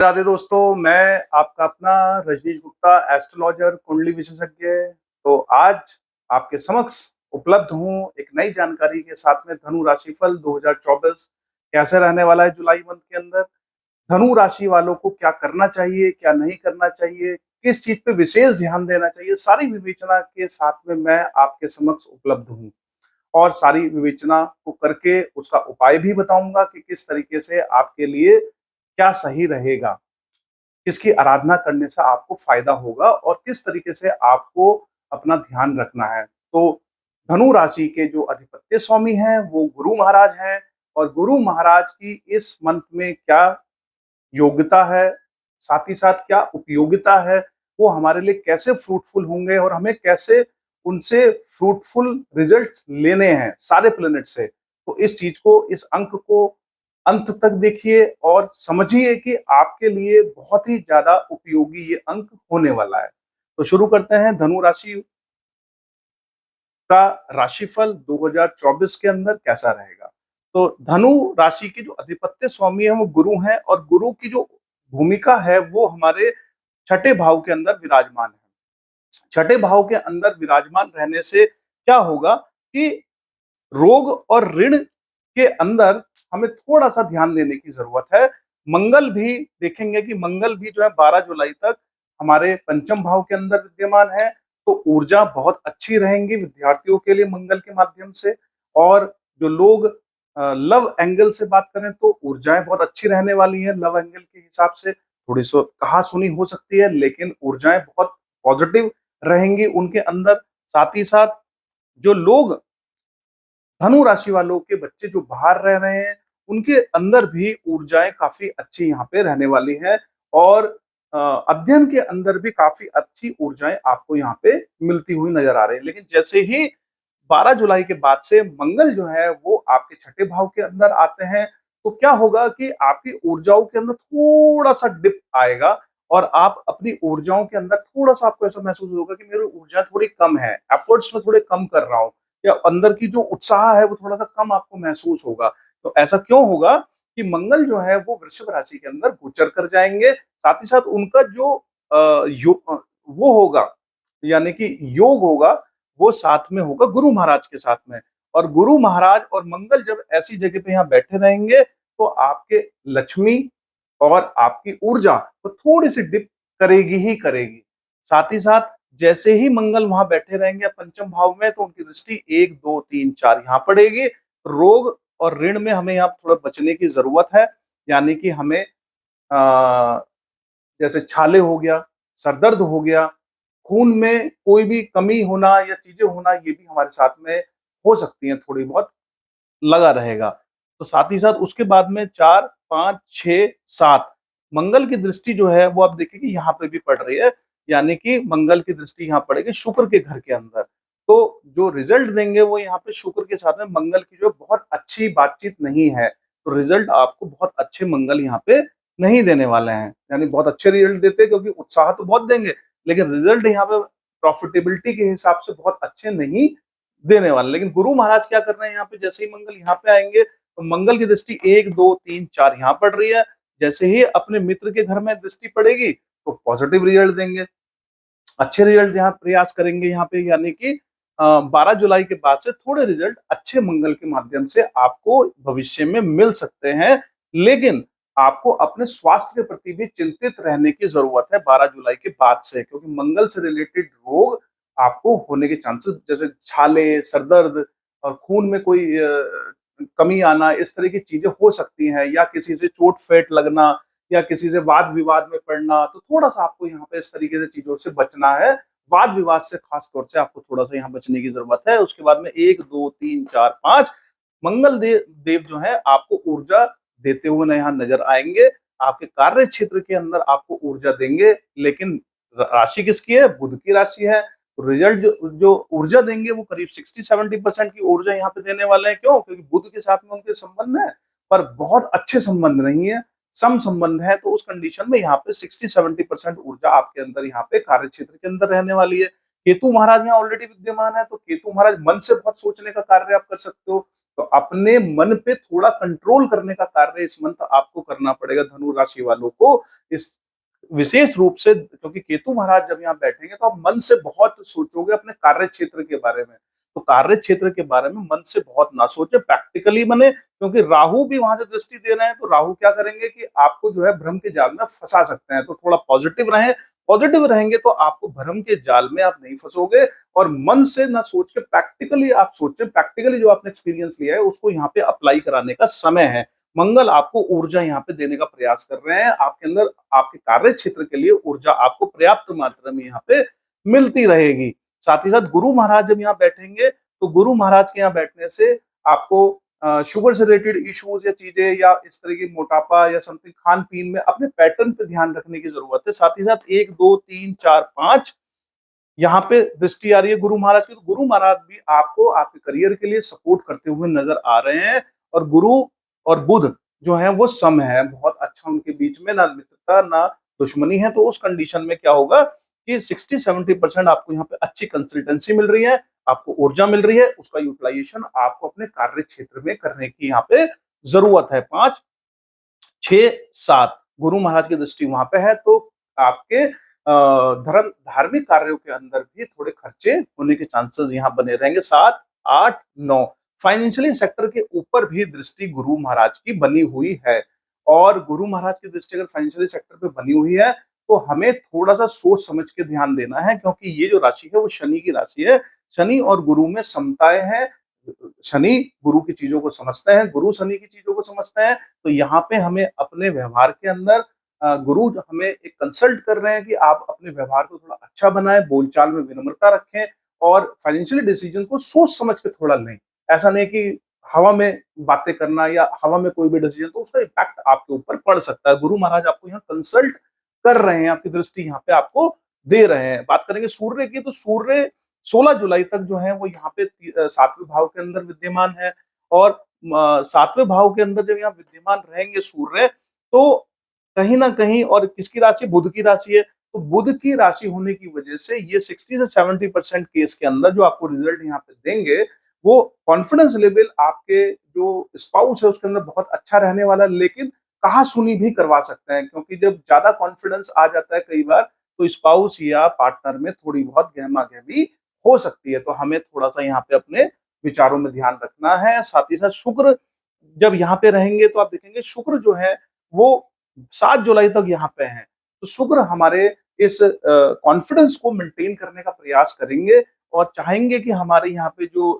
राधे दोस्तों, मैं आपका अपना रजनीश गुप्ता, एस्ट्रोलॉजर, कुंडली विशेषज्ञ। तो आज आपके समक्ष उपलब्ध हूँ एक नई जानकारी के साथ में। धनु राशिफल 2024 कैसे रहने वाला है जुलाई मंथ के अंदर। धनु राशि वालों को क्या करना चाहिए, क्या नहीं करना चाहिए, किस चीज पे विशेष ध्यान देना चाहिए, सारी विवेचना के साथ में मैं आपके समक्ष उपलब्ध हूँ। और सारी विवेचना को करके उसका उपाय भी बताऊंगा कि किस तरीके से आपके लिए क्या सही रहेगा, किसकी आराधना करने से आपको फायदा होगा और किस तरीके से आपको अपना ध्यान रखना है। तो धनु राशि के जो अधिपत्य स्वामी हैं वो गुरु महाराज हैं, और गुरु महाराज की इस मंथ में क्या योग्यता है, साथ ही साथ क्या उपयोगिता है, वो हमारे लिए कैसे फ्रूटफुल होंगे और हमें कैसे उनसे फ्रूटफुल रिजल्ट्स लेने हैं सारे प्लेनेट से। तो इस चीज को, इस अंक को अंत तक देखिए और समझिए कि आपके लिए बहुत ही ज्यादा उपयोगी ये अंक होने वाला है। तो शुरू करते हैं धनु राशि का राशिफल 2024 के अंदर कैसा रहेगा। तो धनु राशि की जो अधिपत्य स्वामी है वो गुरु हैं, और गुरु की जो भूमिका है वो हमारे छठे भाव के अंदर विराजमान है। छठे भाव के अंदर विराजमान रहने से क्या होगा कि रोग और ऋण के अंदर हमें थोड़ा सा ध्यान देने की जरूरत है। मंगल भी देखेंगे कि मंगल भी जो है 12 जुलाई तक हमारे पंचम भाव के अंदर विद्यमान है। तो ऊर्जा बहुत अच्छी रहेंगी विद्यार्थियों के लिए मंगल के माध्यम से। और जो लोग लव एंगल से बात करें तो ऊर्जाएं बहुत अच्छी रहने वाली हैं। लव एंगल के हिसाब से थोड़ी सो कहा सुनी हो सकती है, लेकिन ऊर्जाएं बहुत पॉजिटिव रहेंगी उनके अंदर। साथ ही साथ जो लोग धनु राशि वालों के बच्चे जो बाहर रह रहे हैं उनके अंदर भी ऊर्जाएं काफी अच्छी यहाँ पे रहने वाली है। और अध्ययन के अंदर भी काफी अच्छी ऊर्जाएं आपको यहाँ पे मिलती हुई नजर आ रही है। लेकिन जैसे ही 12 जुलाई के बाद से मंगल जो है वो आपके छठे भाव के अंदर आते हैं, तो क्या होगा कि आपकी ऊर्जाओं के अंदर थोड़ा सा डिप आएगा, और आप अपनी ऊर्जाओं के अंदर थोड़ा सा आपको ऐसा महसूस होगा कि मेरी ऊर्जा थोड़ी कम है, एफर्ट्स में थोड़े कम कर रहा हूँ, या अंदर की जो उत्साह है वो थोड़ा सा कम आपको महसूस होगा। तो ऐसा क्यों होगा कि मंगल जो है वो वृषभ राशि के अंदर गोचर कर जाएंगे। साथ ही साथ उनका जो वो होगा, यानी कि योग होगा, वो साथ में होगा गुरु महाराज के साथ में। और गुरु महाराज और मंगल जब ऐसी जगह पे यहाँ बैठे रहेंगे तो आपके लक्ष्मी और आपकी ऊर्जा तो थोड़ी सी डिप करेगी ही करेगी। साथ ही साथ जैसे ही मंगल वहां बैठे रहेंगे पंचम भाव में, तो उनकी दृष्टि 1 2 3 4 यहाँ पड़ेगी। रोग और ऋण में हमें यहाँ थोड़ा बचने की जरूरत है। यानी कि हमें जैसे छाले हो गया, सरदर्द हो गया, खून में कोई भी कमी होना या चीजें होना, ये भी हमारे साथ में हो सकती हैं, थोड़ी बहुत लगा रहेगा। तो साथ ही साथ उसके बाद में 4 5 6 7 मंगल की दृष्टि जो है वो आप देखिए कि यहाँ पे भी पड़ रही है। यानी कि मंगल की दृष्टि यहाँ पड़ेगी शुक्र के घर के अंदर। तो जो रिजल्ट देंगे वो यहाँ पे शुक्र के साथ में मंगल की जो बहुत अच्छी बातचीत नहीं है, तो रिजल्ट आपको बहुत अच्छे मंगल यहाँ पे नहीं देने वाले हैं। यानी बहुत अच्छे रिजल्ट देते हैं क्योंकि उत्साह तो बहुत देंगे, लेकिन रिजल्ट यहाँ पे प्रॉफिटेबिलिटी के हिसाब से बहुत अच्छे नहीं देने वाले। लेकिन गुरु महाराज क्या कर रहे हैं यहाँ पे, जैसे ही मंगल यहाँ पे आएंगे तो मंगल की दृष्टि 1 2 3 4 यहाँ पड़ रही है। जैसे ही अपने मित्र के घर में दृष्टि पड़ेगी तो पॉजिटिव रिजल्ट देंगे, अच्छे रिजल्ट यहाँ प्रयास करेंगे यहाँ पे। यानी कि 12 जुलाई के बाद से थोड़े रिजल्ट अच्छे मंगल के माध्यम से आपको भविष्य में मिल सकते हैं। लेकिन आपको अपने स्वास्थ्य के प्रति भी चिंतित रहने की जरूरत है 12 जुलाई के बाद से, क्योंकि मंगल से रिलेटेड रोग आपको होने के चांसेस, जैसे छाले, सरदर्द और खून में कोई कमी आना, इस तरह की चीजें हो सकती हैं। या किसी से चोट फेट लगना, या किसी से वाद विवाद में पड़ना, तो थोड़ा सा आपको यहाँ पे इस तरीके से चीजों से बचना है। वाद विवाद से खास तौर से आपको थोड़ा सा यहाँ बचने की जरूरत है। उसके बाद में 1 2 3 4 5 मंगल देव जो है आपको ऊर्जा देते हुए यहाँ नजर आएंगे। आपके कार्य क्षेत्र के अंदर आपको ऊर्जा देंगे। लेकिन राशि किसकी है? बुध की राशि है। तो रिजल्ट जो ऊर्जा देंगे वो करीब 60-70% की ऊर्जा यहाँ पे देने वाले हैं। क्यों? क्योंकि बुध के साथ में उनके संबंध है, पर बहुत अच्छे संबंध नहीं है, सम संबंध है। तो उस कंडीशन में यहाँ पे 60-70% ऊर्जा आपके अंदर यहाँ पे कार्य क्षेत्र के अंदर रहने वाली है। केतु महाराज यहाँ ऑलरेडी विद्यमान है, तो केतु महाराज मन से बहुत सोचने का कार्य आप कर सकते हो। तो अपने मन पे थोड़ा कंट्रोल करने का कार्य इस मंथ आपको करना पड़ेगा धनु राशि वालों को। इस विशेष रूप से क्योंकि केतु महाराज जब यहाँ बैठेंगे तो आप मन से बहुत सोचोगे अपने कार्य क्षेत्र के बारे में। तो कार्य क्षेत्र के बारे में मन से बहुत ना सोचे, प्रैक्टिकली बने, क्योंकि राहु भी वहां से दृष्टि दे रहे हैं। तो राहु क्या करेंगे कि आपको जो है भ्रम के जाल में फंसा सकते हैं। तो थोड़ा पॉजिटिव रहें, पॉजिटिव रहेंगे तो आपको भ्रम के जाल में आप नहीं फंसोगे। और मन से ना सोच के प्रैक्टिकली आप सोचें, प्रैक्टिकली जो आपने एक्सपीरियंस लिया है उसको यहाँ पे अप्लाई कराने का समय है। मंगल आपको ऊर्जा यहाँ पे देने का प्रयास कर रहे हैं। आपके अंदर आपके कार्य क्षेत्र के लिए ऊर्जा आपको पर्याप्त मात्रा में यहाँ पे मिलती रहेगी। साथ ही साथ गुरु महाराज जब यहाँ बैठेंगे तो गुरु महाराज के यहाँ बैठने से आपको शुगर से रिलेटेड इश्यूज या चीजें या इस तरह की मोटापा या समथिंग खान पीन में अपने पैटर्न पे ध्यान रखने की जरूरत है। साथ ही साथ 1 2 3 4 5 यहाँ पे दृष्टि आ रही है गुरु महाराज की। तो गुरु महाराज भी आपको आपके करियर के लिए सपोर्ट करते हुए नजर आ रहे हैं। और गुरु और बुध जो है वो सम है, बहुत अच्छा उनके बीच में ना मित्रता ना दुश्मनी है। तो उस कंडीशन में क्या होगा कि 60-70% आपको यहाँ पे अच्छी कंसल्टेंसी मिल रही है, आपको ऊर्जा मिल रही है, उसका यूटिलाइजेशन आपको अपने कार्य क्षेत्र में करने की यहाँ पे जरूरत है। 5 6 7 गुरु महाराज की दृष्टि वहां पे है तो आपके धर्म धार्मिक कार्यों के अंदर भी थोड़े खर्चे होने के चांसेस यहाँ बने रहेंगे। 7 8 9 फाइनेंशियली सेक्टर के ऊपर भी दृष्टि गुरु महाराज की बनी हुई है। और गुरु महाराज की दृष्टि अगर फाइनेंशियली सेक्टर पे बनी हुई है तो हमें थोड़ा सा सोच समझ के ध्यान देना है, क्योंकि ये जो राशि है वो शनि की राशि है। शनि और गुरु में समताएं हैं। शनि गुरु की चीजों को समझते हैं, गुरु शनि की चीजों को समझते हैं। तो यहाँ पे हमें अपने व्यवहार के अंदर गुरु हमें एक कंसल्ट कर रहे हैं कि आप अपने व्यवहार को थोड़ा अच्छा बनाएं, बोलचाल में विनम्रता रखें और फाइनेंशियल डिसीजन को सोच समझ के थोड़ा लें। ऐसा नहीं कि हवा में बातें करना या हवा में कोई भी डिसीजन, तो उसका इम्पैक्ट आपके ऊपर पड़ सकता है। गुरु महाराज आपको यहाँ कंसल्ट कर रहे हैं, आपकी दृष्टि यहाँ पे आपको दे रहे हैं। बात करेंगे सूर्य की, तो सूर्य 16 जुलाई तक जो है वो यहाँ पे 7वें भाव के अंदर विद्यमान है। और 7वें भाव के अंदर जब यहाँ विद्यमान रहेंगे सूर्य, तो कहीं ना कहीं, और किसकी राशि, बुध की राशि है, तो बुध की राशि होने की वजह से ये 60 से 70% केस के अंदर जो आपको रिजल्ट यहाँ पे देंगे वो कॉन्फिडेंस लेवल आपके जो स्पाउस है उसके अंदर बहुत अच्छा रहने वाला है। लेकिन कहा सुनी भी करवा सकते हैं, क्योंकि जब ज्यादा कॉन्फिडेंस आ जाता है कई बार तो स्पाउस या पार्टनर में थोड़ी बहुत गहमा गहमी हो सकती है। तो हमें थोड़ा सा यहाँ पे अपने विचारों में ध्यान रखना है। साथ ही साथ शुक्र जब यहाँ पे रहेंगे तो आप देखेंगे शुक्र जो है वो 7 जुलाई तक यहाँ पे हैं। तो शुक्र हमारे इस कॉन्फिडेंस को मेंटेन करने का प्रयास करेंगे और चाहेंगे कि हमारे यहाँ पे जो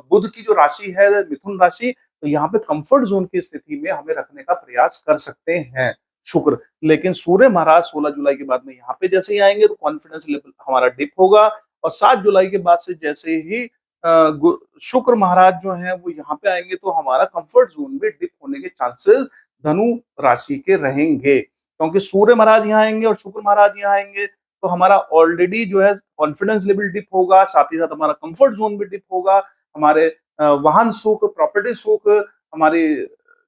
बुध की जो राशि है मिथुन राशि, तो यहाँ पे कंफर्ट जोन की स्थिति में हमें रखने का प्रयास कर सकते हैं शुक्र। लेकिन सूर्य महाराज 16 जुलाई के बाद में यहाँ पे जैसे ही आएंगे तो कॉन्फिडेंस लेवल हमारा डिप होगा। और 7 जुलाई के बाद से जैसे ही शुक्र महाराज जो है वो यहाँ पे आएंगे तो हमारा कंफर्ट जोन में डिप होने के चांसेस धनु राशि के रहेंगे। क्योंकि सूर्य महाराज यहाँ आएंगे और शुक्र महाराज यहाँ आएंगे तो हमारा ऑलरेडी जो है कॉन्फिडेंस लेवल डिप होगा, साथ ही साथ हमारा कंफर्ट जोन भी डिप होगा। हमारे वाहन सुख, प्रॉपर्टी सुख, हमारे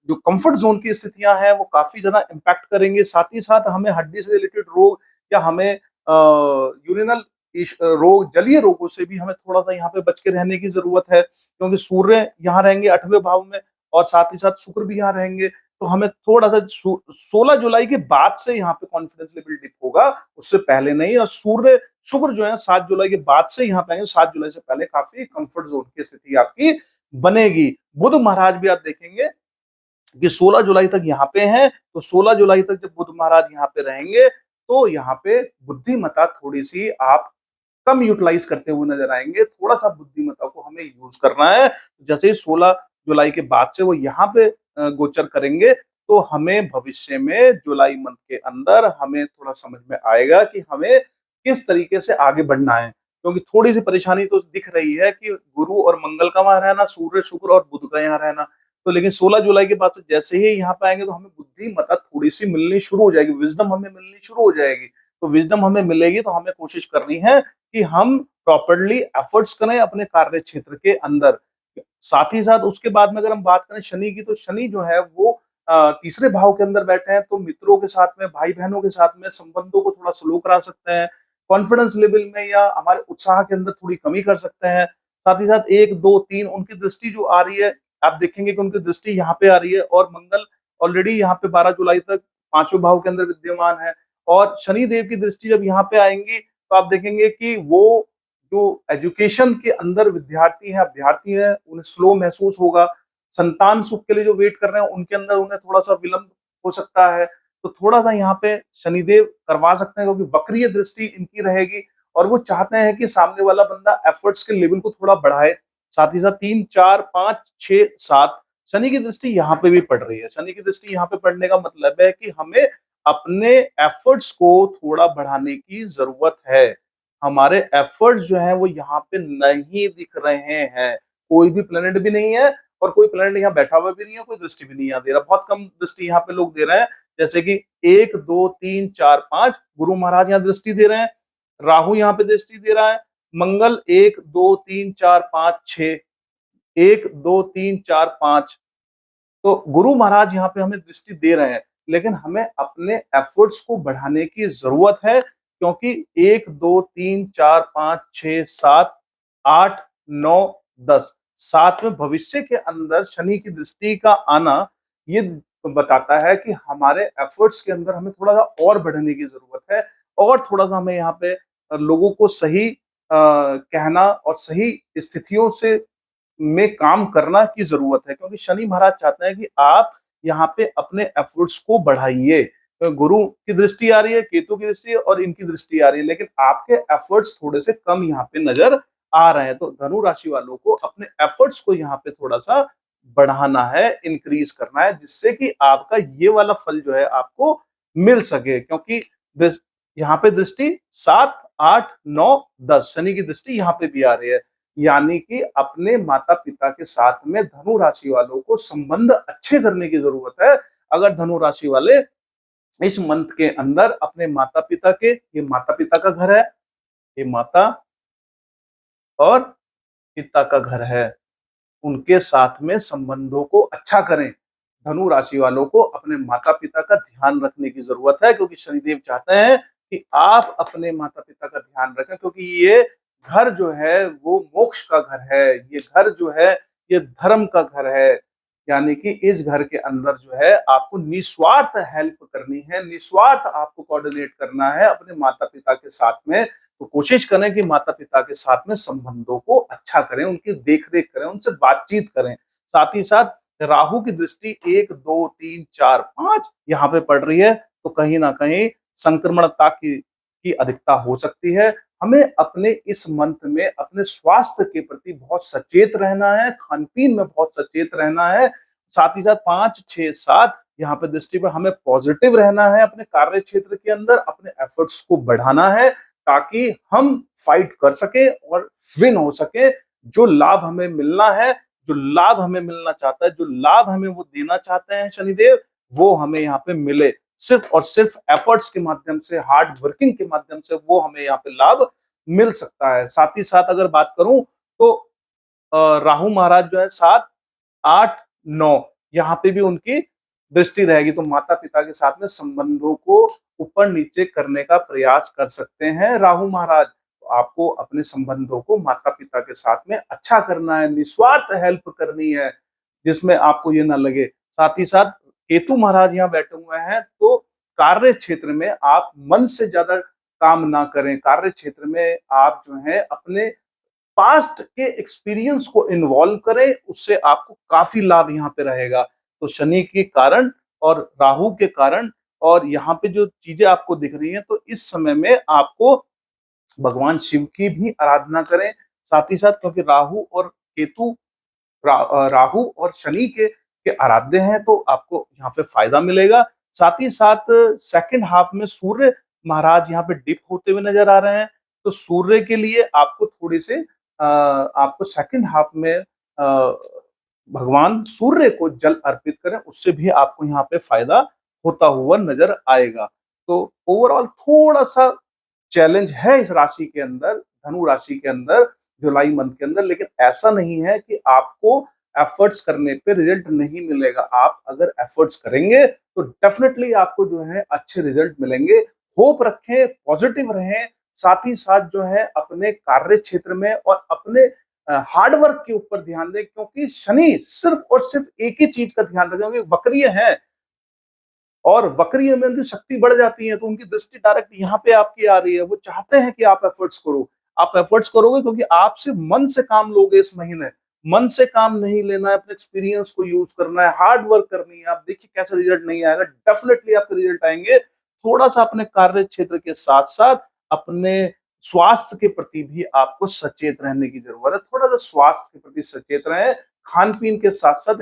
जो कंफर्ट जोन की स्थितियां हैं वो काफी ज्यादा इम्पैक्ट करेंगे। साथ ही साथ हमें हड्डी से रिलेटेड रोग या हमें यूरिनल रोग, जलीय रोगों से भी हमें थोड़ा सा यहाँ पे बच के रहने की जरूरत है, क्योंकि सूर्य यहाँ रहेंगे 8वें भाव में और साथ ही साथ शुक्र भी यहाँ रहेंगे। तो हमें थोड़ा सा 16 जुलाई के बाद से यहाँ पे कॉन्फिडेंस लेवल डिप होगा, उससे पहले नहीं। और सूर्य शुक्र जो है 7 जुलाई के बाद से यहाँ पे आएंगे, 7 जुलाई से पहले काफी कंफर्ट जोन की स्थिति आपकी बनेगी। बुध महाराज भी आप देखेंगे कि 16 जुलाई तक यहाँ पे हैं, तो 16 जुलाई तक जब बुध महाराज यहाँ पे रहेंगे तो यहाँ पे बुद्धिमत्ता थोड़ी सी आप कम यूटिलाइज करते हुए नजर आएंगे। थोड़ा सा बुद्धिमत्ता को हमें यूज करना है। जैसे ही 16 जुलाई के बाद से वो यहाँ पे गोचर करेंगे तो हमें भविष्य में जुलाई मंथ के अंदर हमें थोड़ा समझ में आएगा कि हमें किस तरीके से आगे बढ़ना है। क्योंकि थोड़ी सी परेशानी तो दिख रही है कि गुरु और मंगल का वहां रहना, सूर्य शुक्र और बुध का यहाँ रहना। तो लेकिन 16 जुलाई के बाद से जैसे ही यहाँ पे आएंगे तो हमें बुद्धिमत्ता थोड़ी सी मिलनी शुरू हो जाएगी, विजडम हमें मिलनी शुरू हो जाएगी। तो विजडम हमें मिलेगी तो हमें कोशिश करनी है कि हम प्रॉपरली एफर्ट्स करें अपने कार्य क्षेत्र के अंदर। साथ ही साथ उसके बाद में अगर हम बात करें शनि की, तो शनि जो है वो तीसरे भाव के अंदर बैठे हैं, तो मित्रों के साथ में, भाई बहनों के साथ में संबंधों को थोड़ा स्लो करा सकते हैं, कॉन्फिडेंस लेवल में या हमारे उत्साह के अंदर थोड़ी कमी कर सकते हैं। साथ ही साथ 1, 2, 3 उनकी दृष्टि जो आ रही है, आप देखेंगे कि उनकी दृष्टि यहाँ पे आ रही है और मंगल ऑलरेडी यहाँ पे 12 जुलाई तक 5वें भाव के अंदर विद्यमान है और शनि देव की दृष्टि जब यहाँ पे आएंगी तो आप देखेंगे कि वो जो एजुकेशन के अंदर विद्यार्थी हैं, अभ्यर्थी हैं, उन्हें स्लो महसूस होगा। संतान सुख के लिए जो वेट कर रहे हैं उनके अंदर उन्हें थोड़ा-सा विलंब हो सकता है। तो थोड़ा-सा यहाँ पे शनिदेव करवा सकते हैं क्योंकि वक्रीय दृष्टि इनकी रहेगी और वो चाहते हैं कि सामने वाला बंदा एफर्ट्स के लेवल को थोड़ा बढ़ाए। साथ ही साथ 3, 4, 5, 6, 7 शनि की दृष्टि यहाँ पे भी पड़ रही है। शनि की दृष्टि यहाँ पे पड़ने का मतलब है कि हमें अपने एफर्ट्स को थोड़ा बढ़ाने की जरूरत है। हमारे एफर्ट्स जो है वो यहाँ पे नहीं दिख रहे हैं। कोई भी प्लेनेट भी नहीं है और कोई प्लेनेट यहाँ बैठा हुआ भी नहीं है, कोई दृष्टि भी नहीं यहाँ दे रहा। बहुत कम दृष्टि यहाँ पे लोग दे रहे हैं, जैसे कि 1, 2, 3, 4, 5 गुरु महाराज यहाँ दृष्टि दे रहे हैं, राहु यहाँ पे दृष्टि दे रहा है, मंगल 1, 2, 3, 4, 5, 6, 1, 2, 3, 4, 5। तो गुरु महाराज यहाँ पे हमें दृष्टि दे रहे हैं, लेकिन हमें अपने एफर्ट्स को बढ़ाने की जरूरत है क्योंकि 1, 2, 3, 4, 5, 6, 7, 8, 9, 10 साथ में भविष्य के अंदर शनि की दृष्टि का आना ये बताता है कि हमारे एफर्ट्स के अंदर हमें थोड़ा सा और बढ़ने की जरूरत है और थोड़ा सा हमें यहाँ पे लोगों को सही कहना और सही स्थितियों से में काम करना की जरूरत है क्योंकि शनि महाराज चाहते हैं कि आप यहाँ पे अपने एफर्ट्स को बढ़ाइए। तो गुरु की दृष्टि आ रही है, केतु की दृष्टि और इनकी दृष्टि आ रही है, लेकिन आपके एफर्ट्स थोड़े से कम यहाँ पे नजर आ रहे हैं। तो धनु राशि वालों को अपने एफर्ट्स को यहाँ पे थोड़ा सा बढ़ाना है, इंक्रीज करना है, जिससे कि आपका ये वाला फल जो है आपको मिल सके क्योंकि यहाँ पे दृष्टि 7, 8, 9, 10 शनि की दृष्टि यहाँ पे भी आ रही है। यानी कि अपने माता पिता के साथ में धनु राशि वालों को संबंध अच्छे करने की जरूरत है। अगर धनु राशि वाले इस मंथ के अंदर अपने माता पिता के, ये माता पिता का घर है, ये माता और पिता का घर है, उनके साथ में संबंधों को अच्छा करें। धनु राशि वालों को अपने माता पिता का ध्यान रखने की जरूरत है क्योंकि शनिदेव चाहते हैं कि आप अपने माता पिता का ध्यान रखें क्योंकि ये घर जो है वो मोक्ष का घर है, ये घर जो है ये धर्म का घर है। यानी कि इस घर के अंदर जो है आपको निस्वार्थ हेल्प करनी है, निस्वार्थ आपको कोऑर्डिनेट करना है अपने माता पिता के साथ में। तो कोशिश करें कि माता पिता के साथ में संबंधों को अच्छा करें, उनकी देख रेख करें, उनसे बातचीत करें। साथ ही साथ राहु की दृष्टि 1, 2, 3, 4, 5 यहाँ पे पड़ रही है तो कहीं ना कहीं संक्रमणता की अधिकता हो सकती है। हमें अपने इस मंथ में अपने स्वास्थ्य के प्रति बहुत सचेत रहना है, खान पीन में बहुत सचेत रहना है। साथ ही साथ 5, 6, 7 यहाँ पे दृष्टि पर हमें पॉजिटिव रहना है, अपने कार्य क्षेत्र के अंदर अपने एफर्ट्स को बढ़ाना है ताकि हम फाइट कर सके और विन हो सके। जो लाभ हमें मिलना है, जो लाभ हमें मिलना चाहता है, जो लाभ हमें वो देना चाहते हैं शनिदेव, वो हमें यहाँ पे मिले। सिर्फ और सिर्फ एफर्ट्स के माध्यम से, हार्ड वर्किंग के माध्यम से वो हमें यहाँ पे लाभ मिल सकता है। साथ ही साथ अगर बात करूं तो राहु महाराज जो है 7, 8, 9 यहाँ पे भी उनकी दृष्टि रहेगी तो माता पिता के साथ में संबंधों को ऊपर नीचे करने का प्रयास कर सकते हैं राहु महाराज। तो आपको अपने संबंधों को माता पिता के साथ में अच्छा करना है, निस्वार्थ हेल्प करनी है जिसमें आपको ये ना लगे। साथ ही साथ केतु महाराज यहाँ बैठे हुए हैं तो कार्य क्षेत्र में आप मन से ज्यादा काम ना करें, कार्य क्षेत्र में आप जो है अपने पास्ट के एक्सपीरियंस को इन्वॉल्व करें, उससे आपको काफी लाभ यहाँ पे रहेगा। तो शनि के कारण और राहु के कारण और यहाँ पे जो चीजें आपको दिख रही हैं तो इस समय में आपको भगवान शिव की भी आराधना करें। साथ ही साथ क्योंकि राहु और केतु राहु और शनि के आराध्य हैं तो आपको यहाँ पे फायदा मिलेगा। साथ ही साथ सेकंड हाफ में सूर्य महाराज यहाँ पे डिप होते हुए नजर आ रहे हैं तो सूर्य के लिए आपको थोड़ी से आपको सेकंड हाफ में भगवान सूर्य को जल अर्पित करें, उससे भी आपको यहाँ पे फायदा होता हुआ नजर आएगा। तो ओवरऑल थोड़ा सा चैलेंज है इस राशि के अंदर, धनु राशि के अंदर जुलाई मंथ के अंदर, लेकिन ऐसा नहीं है कि आपको एफर्ट्स करने पे रिजल्ट नहीं मिलेगा। आप अगर एफर्ट्स करेंगे तो डेफिनेटली आपको जो है अच्छे रिजल्ट मिलेंगे। होप रखें, पॉजिटिव रहें, साथ ही साथ जो है अपने कार्य क्षेत्र में और अपने हार्ड वर्क के ऊपर ध्यान दें, क्योंकि शनि सिर्फ और सिर्फ एक ही चीज का ध्यान रखें, क्योंकि वक्रीय है और वक्रीय में उनकी शक्ति बढ़ जाती है, तो उनकी दृष्टि डायरेक्ट यहाँ पे आपकी आ रही है। वो चाहते हैं कि आप एफर्ट्स करो, आप एफर्ट्स करोगे क्योंकि आप सिर्फ मन से काम लोगे इस महीने। मन से काम नहीं लेना है, अपने एक्सपीरियंस को यूज करना है, हार्ड वर्क करनी है। आप देखिए कैसा रिजल्ट नहीं आएगा, डेफिनेटली आपके रिजल्ट आएंगे। थोड़ा सा अपने कार्य क्षेत्र के साथ साथ अपने स्वास्थ्य के प्रति भी आपको सचेत रहने की जरूरत है। थोड़ा सा स्वास्थ्य के प्रति सचेत रहें, खान पीन के साथ साथ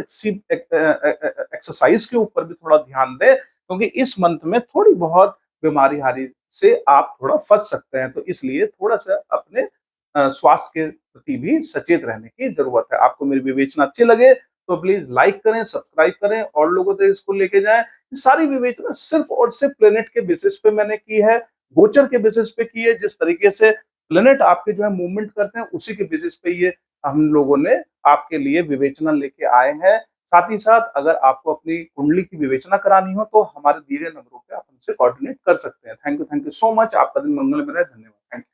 एक्सरसाइज के ऊपर भी थोड़ा ध्यान दें, क्योंकि इस मंथ में थोड़ी बहुत बीमारी हारी से आप थोड़ा फंस सकते हैं। तो इसलिए थोड़ा सा अपने स्वास्थ्य के प्रति भी सचेत रहने की जरूरत है। आपको मेरी विवेचना अच्छी लगे तो प्लीज लाइक करें, सब्सक्राइब करें और लोगों तक इसको लेके जाएं। सारी विवेचना सिर्फ और सिर्फ प्लेनेट के बेसिस पे मैंने की है, गोचर के बेसिस पे की है। जिस तरीके से प्लेनेट आपके जो है मूवमेंट करते हैं, उसी के बेसिस पे ये हम लोगों ने आपके लिए विवेचना लेके आए हैं। साथ ही साथ अगर आपको अपनी कुंडली की विवेचना करानी हो तो हमारे दिए गए नंबरों पे आप हमसे कोऑर्डिनेट कर सकते हैं। Thank you so much. आपका दिन मंगलमय रहे। धन्यवाद। Thank you.